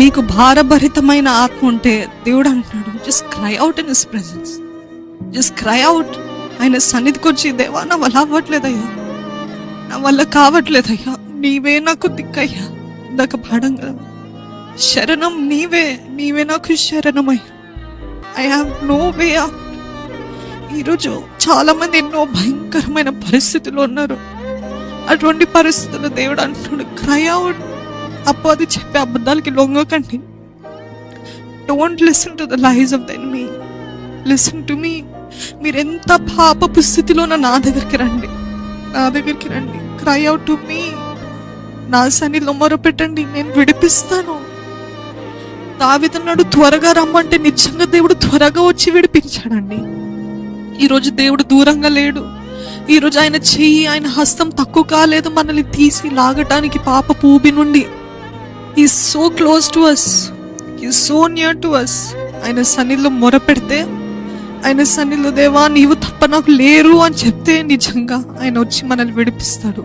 నీకు భారభరితమైన ఆత్మ ఉంటే దేవుడు అంటున్నాడు, just cry out in his presence, just cry out. ఆయన సన్నిధికి వచ్చి, దేవా నా వల్ల అవ్వట్లేదయ్యా, నా వల్ల కావట్లేదయ్యా, నీవే నాకు దిక్కయ్యా. ఇందాక పాడం కదా, శరణం నీవే, నీవే నాకు శరణమయ్యా. I have no way out. ఈరోజు చాలా మంది ఎన్నో భయంకరమైన పరిస్థితుల్లో ఉన్నారు. అటువంటి పరిస్థితుల్లో దేవుడు అంటున్నాడు, క్రై అవుట్. అపవాది చెప్పే అబద్ధాలకి లొంగకండి. Don't listen to the lies of the enemy, listen to me. మీరు ఎంత పాపపు స్థితిలో నా దగ్గరికి రండి, నా దగ్గరికి రండి. క్రై అవుట్ టు మీ, నా సన్నిధిలో మొరపెట్టండి, నేను విడిపిస్తాను. దావీదన్నాడు, త్వరగా రమ్మంటే నిజంగా దేవుడు త్వరగా వచ్చి విడిపించాడండి. ఈరోజు దేవుడు దూరంగా లేడు. ఈరోజు ఆయన చెయ్యి, ఆయన హస్తం తక్కువ కాలేదు మనల్ని తీసి లాగటానికి పాపపు ఊబి నుండి. Is so close to us, is so near to us. ఆయన సన్నిధిలో మొరపెడితే, ఆయన సన్నిధిలో దేవా నీవు తప్ప నాకు లేరు అని చెప్తే నిజంగా ఆయన వచ్చి మనల్ని విడిపిస్తాడు.